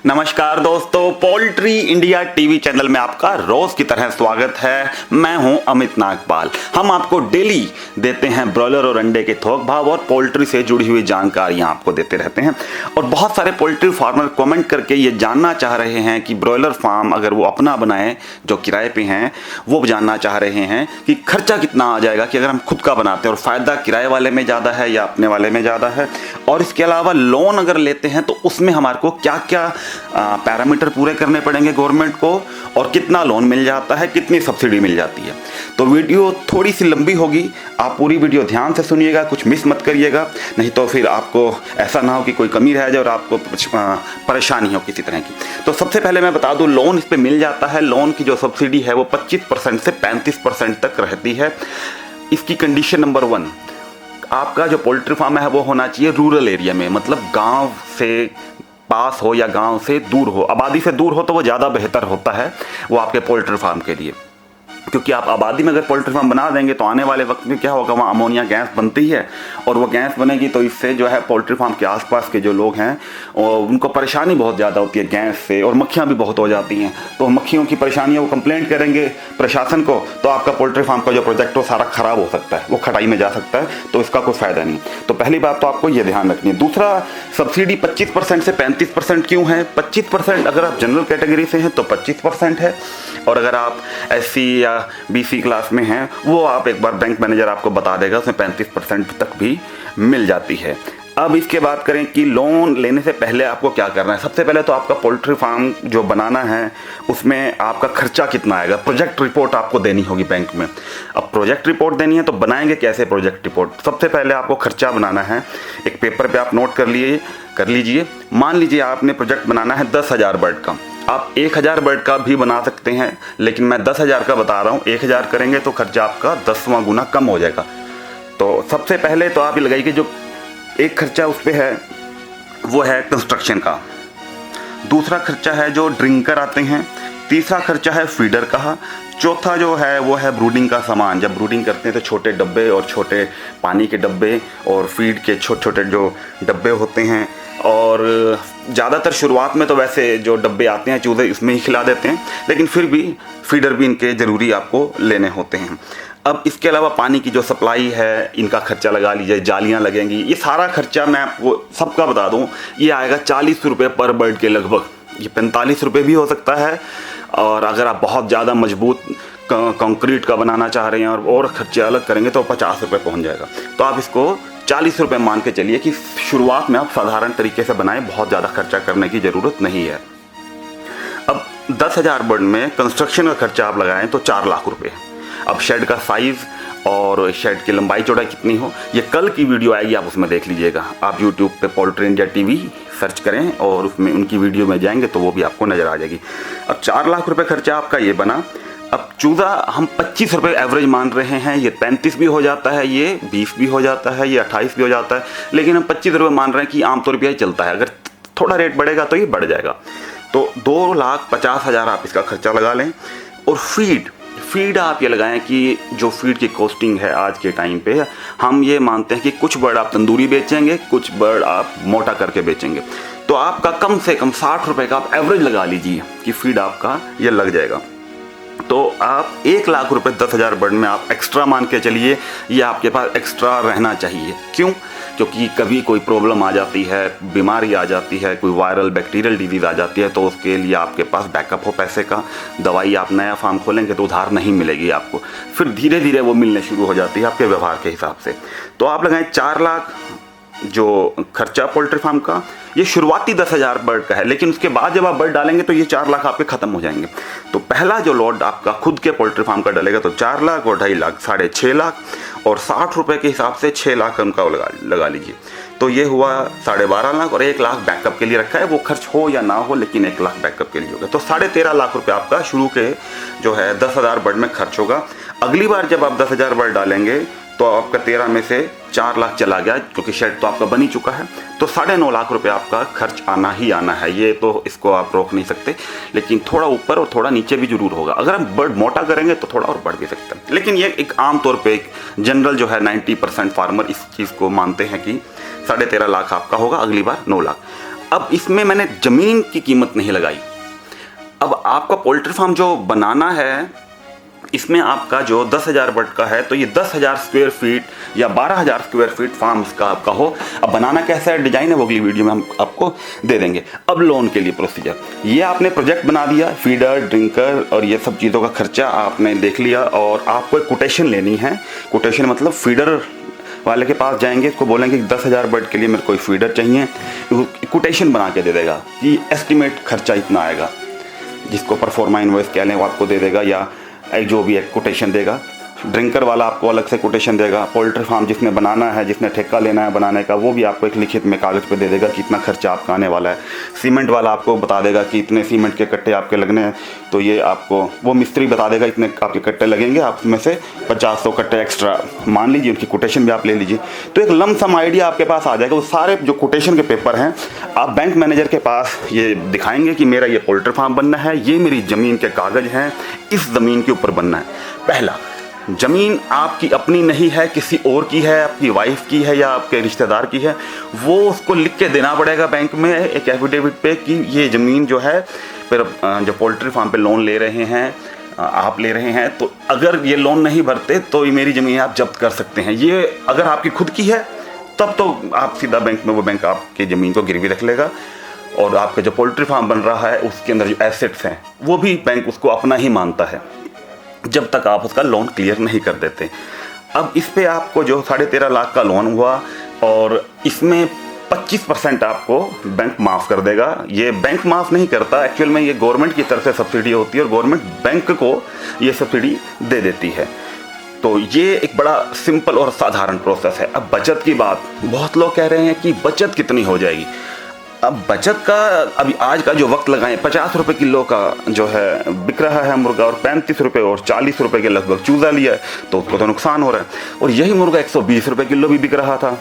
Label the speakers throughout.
Speaker 1: नमस्कार दोस्तों, poultry India TV channel में आपका रोज की तरह स्वागत है। मैं हूं अमित नागपाल। हम आपको डेली देते हैं ब्रॉयलर और अंडे के थोक भाव और पोल्ट्री से जुड़ी हुई जानकारियां आपको देते रहते हैं। और बहुत सारे पोल्ट्री फार्मर कमेंट करके ये जानना चाह रहे हैं कि ब्रॉयलर फार्म अगर वो अपना बनाए, जो किराए पे हैं, वो जानना चाह रहे हैं कि खर्चा कितना आ जाएगा कि अगर हम खुद का बनाते हैं, और फायदा किराए वाले में ज़्यादा है या अपने वाले में ज़्यादा है। और इसके अलावा लोन अगर लेते हैं तो उसमें हमारे को क्या क्या पैरामीटर पूरे करने पड़ेंगे गवर्नमेंट को, और कितना लोन मिल जाता है, कितनी सब्सिडी मिल जाती है। तो वीडियो थोड़ी सी लंबी होगी, आप पूरी वीडियो ध्यान से सुनिएगा, कुछ मिस मत करिएगा, नहीं तो फिर आपको ऐसा ना हो कि कोई कमी रह जाए और आपको परेशानी हो किसी तरह की। तो सबसे पहले मैं बता दूं, लोन इस पर मिल जाता है। लोन की जो सब्सिडी है वो 25% से 35% तक रहती है। इसकी कंडीशन नंबर 1, आपका जो पोल्ट्री फार्म है वो होना चाहिए रूरल एरिया में, मतलब गांव से पास हो या गांव से दूर हो। आबादी से दूर हो तो वो ज़्यादा बेहतर होता है वो आपके पोल्ट्री फार्म के लिए, क्योंकि आप आबादी में अगर पोल्ट्री फार्म बना देंगे तो आने वाले वक्त में क्या होगा, वहाँ अमोनिया गैस बनती है, और वो गैस बनेगी तो इससे जो है पोल्ट्री फार्म के आसपास के जो लोग हैं उनको परेशानी बहुत ज़्यादा होती है गैस से, और मक्खियाँ भी बहुत हो जाती हैं। तो मक्खियों की परेशानी वो कंप्लेंट करेंगे प्रशासन को, तो आपका पोल्ट्री फार्म का जो प्रोजेक्ट हो सारा ख़राब हो सकता है, वो खटाई में जा सकता है, तो इसका कोई फ़ायदा नहीं। तो पहली बात तो आपको ये ध्यान रखनी है। दूसरा, सब्सिडी 25% से 35% क्यों है? 25% अगर आप जनरल कैटेगरी से हैं तो 25% है, और अगर आप SC या BC क्लास में हैं वो आप एक बार बैंक मैनेजर आपको बता देगा, उसमें 35% तक भी मिल जाती है। अब इसके बात करें कि लोन लेने से पहले आपको क्या करना है। सबसे पहले तो आपका पोल्ट्री फार्म जो बनाना है उसमें आपका खर्चा कितना आएगा, प्रोजेक्ट रिपोर्ट आपको देनी होगी बैंक में। अब प्रोजेक्ट रिपोर्ट देनी है तो बनाएंगे कैसे प्रोजेक्ट रिपोर्ट? सबसे पहले आपको खर्चा बनाना है, एक पेपर पे आप नोट कर लीजिए। मान लीजिए आपने प्रोजेक्ट बनाना है 10,000 बर्ड का, आप 1,000 बर्ड का भी बना सकते हैं, लेकिन मैं 10,000 का बता रहा हूँ। 1,000 करेंगे तो खर्चा आपका 10वां गुना कम हो जाएगा। तो सबसे पहले तो आप ये लगाइए कि जो एक खर्चा उस पर है वो है कंस्ट्रक्शन का, दूसरा खर्चा है जो ड्रिंकर आते हैं, तीसरा खर्चा है फीडर का, चौथा जो है वो है ब्रूडिंग का सामान। जब ब्रूडिंग करते हैं तो छोटे डब्बे और छोटे पानी के डब्बे और फीड के छोटे छोटे जो डब्बे होते हैं, और ज़्यादातर शुरुआत में तो वैसे जो डब्बे आते हैं चूज़े इसमें ही खिला देते हैं, लेकिन फिर भी फीडर भी इनके ज़रूरी आपको लेने होते हैं। अब इसके अलावा पानी की जो सप्लाई है इनका खर्चा लगा लीजिए, जालियाँ लगेंगी, ये सारा खर्चा मैं आपको सबका बता दूं, ये आएगा 40 रुपये पर बर्ड के लगभग। ये 45 रुपये भी हो सकता है, और अगर आप बहुत ज़्यादा मजबूत कंक्रीट का बनाना चाह रहे हैं और खर्चे अलग करेंगे तो 50 रुपये पहुँच जाएगा। तो आप इसको 40 रुपये मान के चलिए कि शुरुआत में आप साधारण तरीके से बनाएं, बहुत ज़्यादा खर्चा करने की ज़रूरत नहीं है। अब 10,000 बर्ड में कंस्ट्रक्शन का खर्चा आप लगाएं तो 4 लाख रुपये। अब शेड का साइज़ और शेड की लंबाई चौड़ाई कितनी हो, ये कल की वीडियो आएगी, आप उसमें देख लीजिएगा। आप यूट्यूब पे पोल्ट्री इंडिया टीवी सर्च करें और उसमें उनकी वीडियो में जाएंगे तो वो भी आपको नज़र आ जाएगी। अब 4 लाख रुपये खर्चा आपका ये बना। अब चूज़ा हम 25 रुपये एवरेज मान रहे हैं, ये 35 भी हो जाता है, ये 20 भी हो जाता है, ये 28 भी हो जाता है, लेकिन हम 25 रुपये मान रहे हैं कि आमतौर पर यही चलता है। अगर थोड़ा रेट बढ़ेगा तो ये बढ़ जाएगा। तो 2,50,000 आप इसका खर्चा लगा लें। और फीड आप ये लगाएं कि जो फीड की कॉस्टिंग है आज के टाइम पे, हम ये मानते हैं कि कुछ बर्ड आप तंदूरी बेचेंगे, कुछ बर्ड आप मोटा करके बेचेंगे, तो आपका कम से कम 60 रुपये का आप एवरेज लगा लीजिए कि फीड आपका ये लग जाएगा। तो आप 1 लाख रुपये 10,000 बर्ड में आप एक्स्ट्रा मान के चलिए, ये आपके पास एक्स्ट्रा रहना चाहिए। क्यों? क्योंकि कभी कोई प्रॉब्लम आ जाती है, बीमारी आ जाती है, कोई वायरल बैक्टीरियल डिजीज़ आ जाती है, तो उसके लिए आपके पास बैकअप हो पैसे का। दवाई आप नया फार्म खोलेंगे तो उधार नहीं मिलेगी आपको, फिर धीरे धीरे वो मिलने शुरू हो जाती है आपके व्यवहार के हिसाब से। तो आप लगाएं 4 लाख जो खर्चा पोल्ट्री फार्म का, ये शुरुआती 10,000 बर्ड का है, लेकिन उसके बाद जब आप बर्ड डालेंगे तो ये 4 लाख आपके ख़त्म हो जाएंगे। तो पहला जो लॉट आपका खुद के पोल्ट्री फार्म का डलेगा तो 4 लाख और 2.5 लाख 6.5 लाख, और 60 रुपये के हिसाब से 6 लाख उनका लगा लीजिए। तो ये हुआ 12.5 लाख, और 1 लाख बैकअप के लिए रखा है, वो खर्च हो या ना हो, लेकिन 1 लाख बैकअप के लिए होगा। तो 13.5 लाख रुपये आपका शुरू के जो है 10,000 बर्ड में खर्च होगा। अगली बार जब आप 10,000 बर्ड डालेंगे तो आपका 13 में से 4 लाख चला गया, क्योंकि शेड तो आपका बन ही चुका है, तो 9.5 लाख रुपए आपका खर्च आना ही आना है। ये तो इसको आप रोक नहीं सकते, लेकिन थोड़ा ऊपर और थोड़ा नीचे भी जरूर होगा। अगर हम बर्ड मोटा करेंगे तो थोड़ा और बढ़ भी सकता है, लेकिन ये एक आम तौर पे एक जनरल जो है 90% फार्मर इस चीज़ को मानते हैं कि 13.5 लाख आपका होगा, अगली बार 9 लाख। अब इसमें मैंने ज़मीन की कीमत नहीं लगाई। अब आपका पोल्ट्री फार्म जो बनाना है, इसमें आपका जो 10,000 बट का है, तो ये 10,000 स्क्वायर फीट या 12,000 स्क्वायर फीट फार्म इसका आपका हो। अब बनाना कैसा है, डिजाइन है, वो अगली वीडियो में हम आपको दे देंगे। अब लोन के लिए प्रोसीजर, ये आपने प्रोजेक्ट बना दिया, फीडर, ड्रिंकर और ये सब चीज़ों का खर्चा आपने देख लिया, और आपको एक कोटेशन लेनी है। कोटेशन मतलब फीडर वाले के पास जाएंगे, इसको बोलेंगे कि 10,000 बर्ड के लिए मेरे को फीडर चाहिए, कोटेशन बना के दे देगा कि एस्टिमेट खर्चा इतना आएगा, जिसको परफॉर्मा इनवॉइस कह लें वो आपको दे देगा, या जो भी एक कोटेशन देगा। ड्रिंकर वाला आपको अलग से कोटेशन देगा। पोल्ट्री फार्म जिसने बनाना है, जिसने ठेका लेना है बनाने का, वो भी आपको एक लिखित में कागज़ पे दे देगा कि इतना खर्चा आपका आने वाला है। सीमेंट वाला आपको बता देगा कि इतने सीमेंट के कट्टे आपके लगने हैं, तो ये आपको वो मिस्त्री बता देगा इतने आपके कट्टे लगेंगे, आप उसमें से 50-100 कट्टे एक्स्ट्रा मान लीजिए, उनकी कोटेशन भी आप ले लीजिए। तो एक लम सम आइडिया आपके पास आ जाएगा। वो सारे जो कोटेशन के पेपर हैं आप बैंक मैनेजर के पास ये दिखाएंगे कि मेरा ये पोल्ट्री फार्म बनना है, ये मेरी ज़मीन के कागज़ हैं, इस ज़मीन के ऊपर बनना है। पहला, ज़मीन आपकी अपनी नहीं है, किसी और की है, आपकी वाइफ की है या आपके रिश्तेदार की है, वो उसको लिख के देना पड़ेगा बैंक में एक एफिडेविट पे कि ये ज़मीन जो है, फिर जो पोल्ट्री फार्म पे लोन ले रहे हैं आप ले रहे हैं, तो अगर ये लोन नहीं भरते तो ये मेरी ज़मीन आप जब्त कर सकते हैं। ये अगर आपकी खुद की है तब तो आप सीधा बैंक में, वो बैंक आपकी ज़मीन को गिरवी रख लेगा, और आपका जो पोल्ट्री फार्म बन रहा है उसके अंदर जो एसेट्स हैं वो भी बैंक उसको अपना ही मानता है, जब तक आप उसका लोन क्लियर नहीं कर देते। अब इस पे आपको जो 13.5 लाख का लोन हुआ, और इसमें 25% आपको बैंक माफ़ कर देगा। ये बैंक माफ़ नहीं करता, एक्चुअल में ये गवर्नमेंट की तरफ से सब्सिडी होती है और गवर्नमेंट बैंक को ये सब्सिडी दे देती है। तो ये एक बड़ा सिंपल और साधारण प्रोसेस है। अब बचत की बात, बहुत लोग कह रहे हैं कि बचत कितनी हो जाएगी। अब बचत का अभी आज का जो वक्त लगाएं, 50 रुपये किलो का जो है बिक रहा है मुर्गा, और 35 रुपये और 40 रुपये के लगभग चूज़ा लिया है, तो उसको तो नुकसान हो रहा है। और यही मुर्गा 120 रुपये किलो भी बिक रहा था,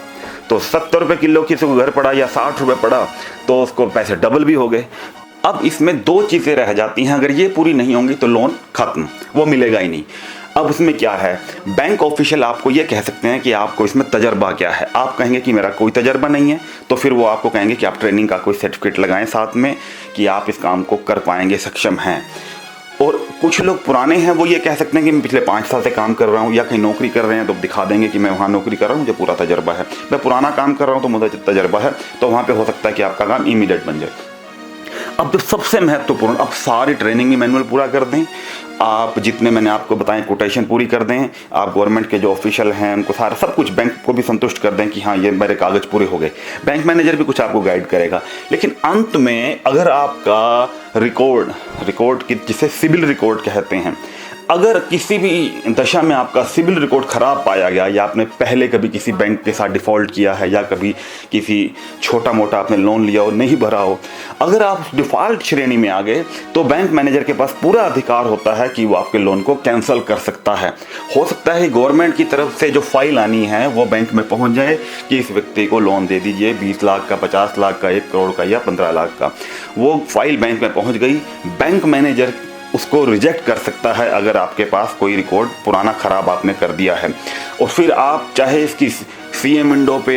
Speaker 1: तो 70 रुपये किलो किसी को घर पड़ा या 60 रुपये पड़ा, तो उसको पैसे डबल भी हो गए। अब इसमें 2 चीज़ें रह जाती हैं, अगर ये पूरी नहीं होंगी तो लोन खत्म, वो मिलेगा ही नहीं। अब उसमें क्या है, बैंक ऑफिशियल आपको ये कह सकते हैं कि आपको इसमें तजर्बा क्या है। आप कहेंगे कि मेरा कोई तजर्बा नहीं है, तो फिर वो आपको कहेंगे कि आप ट्रेनिंग का कोई सर्टिफिकेट लगाएं साथ में कि आप इस काम को कर पाएंगे, सक्षम हैं। और कुछ लोग पुराने हैं, वो ये कह सकते हैं कि मैं पिछले 5 साल से काम कर रहा हूँ, या कहीं नौकरी कर रहे हैं तो दिखा देंगे कि मैं वहाँ नौकरी कर रहा हूँ, मुझे पूरा तजर्बा है। मैं पुराना काम कर रहा हूँ तो मुझे तजर्बा है, तो वहाँ पर हो सकता है कि आपका काम इमीडिएट बन जाए। अब तो सबसे महत्वपूर्ण, अब सारी ट्रेनिंग की मैनुअल पूरा कर दें आप, जितने मैंने आपको बताएं कोटेशन पूरी कर दें आप, गवर्नमेंट के जो ऑफिशियल हैं उनको सारा सब कुछ, बैंक को भी संतुष्ट कर दें कि हाँ ये मेरे कागज़ पूरे हो गए। बैंक मैनेजर भी कुछ आपको गाइड करेगा, लेकिन अंत में अगर आपका रिकॉर्ड की जिसे सिविल रिकॉर्ड कहते हैं, अगर किसी भी दशा में आपका सिविल रिकॉर्ड ख़राब पाया गया, या आपने पहले कभी किसी बैंक के साथ डिफ़ॉल्ट किया है, या कभी किसी छोटा मोटा आपने लोन लिया और नहीं भरा हो, अगर आप डिफ़ॉल्ट श्रेणी में आ गए, तो बैंक मैनेजर के पास पूरा अधिकार होता है कि वो आपके लोन को कैंसिल कर सकता है। हो सकता है गवर्नमेंट की तरफ से जो फाइल आनी है वो बैंक में पहुँच जाए कि इस व्यक्ति को लोन दे दीजिए 20 लाख का, 50 लाख का, 1 करोड़ का या 15 लाख का। वो फाइल बैंक में पहुँच गई, बैंक मैनेजर उसको रिजेक्ट कर सकता है अगर आपके पास कोई रिकॉर्ड पुराना ख़राब आपने कर दिया है। और फिर आप चाहे इसकी सीएम विंडो पे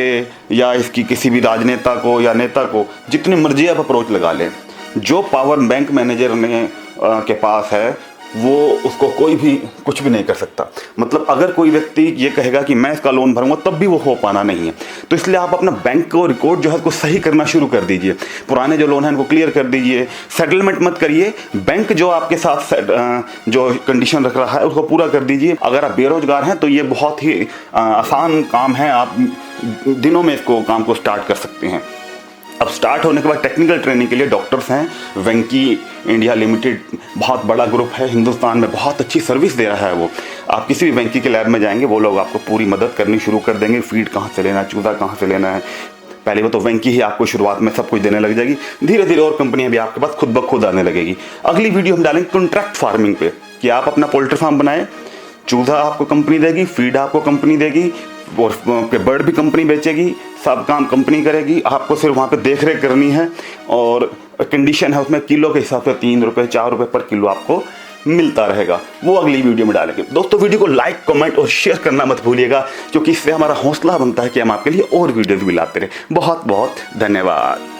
Speaker 1: या इसकी किसी भी राजनेता को या नेता को जितनी मर्जी आप अप्रोच लगा लें, जो पावर बैंक मैनेजर ने के पास है वो उसको कोई भी कुछ भी नहीं कर सकता। मतलब अगर कोई व्यक्ति ये कहेगा कि मैं इसका लोन भरूंगा, तब भी वो हो पाना नहीं है। तो इसलिए आप अपना बैंक को रिकॉर्ड जो है उसको सही करना शुरू कर दीजिए, पुराने जो लोन है उनको क्लियर कर दीजिए, सेटलमेंट मत करिए, बैंक जो आपके साथ जो कंडीशन रख रहा है उसको पूरा कर दीजिए। अगर आप बेरोजगार हैं तो ये बहुत ही आसान काम है, आप दिनों में इसको काम को स्टार्ट कर सकते हैं। अब स्टार्ट होने के बाद टेक्निकल ट्रेनिंग के लिए डॉक्टर्स हैं, वेंकी इंडिया लिमिटेड बहुत बड़ा ग्रुप है, हिंदुस्तान में बहुत अच्छी सर्विस दे रहा है वो। आप किसी भी वेंकी के लैब में जाएंगे, वो लोग आपको पूरी मदद करनी शुरू कर देंगे, फीड कहाँ से लेना है, चूज़ा कहाँ से लेना है। पहले वो तो वेंकी ही आपको शुरुआत में सब कुछ देने लग जाएगी, धीरे धीरे और कंपनियां भी आपके पास खुद ब खुद आने लगेगी। अगली वीडियो हम डालेंगे कॉन्ट्रैक्ट फार्मिंग पे, कि आप अपना पोल्ट्री फार्म बनाए, चूज़ा आपको कंपनी देगी, फीड आपको कंपनी देगी, और बर्ड भी कंपनी बेचेगी, सब काम कंपनी करेगी, आपको सिर्फ वहाँ पे देख रेख करनी है। और कंडीशन है उसमें किलो के हिसाब से 3 रुपये 4 रुपये पर किलो आपको मिलता रहेगा, वो अगली वीडियो में डालेंगे। दोस्तों वीडियो को लाइक कमेंट और शेयर करना मत भूलिएगा, क्योंकि इससे हमारा हौसला बनता है कि हम आपके लिए और वीडियोज़ भी लाते रहें। बहुत बहुत धन्यवाद।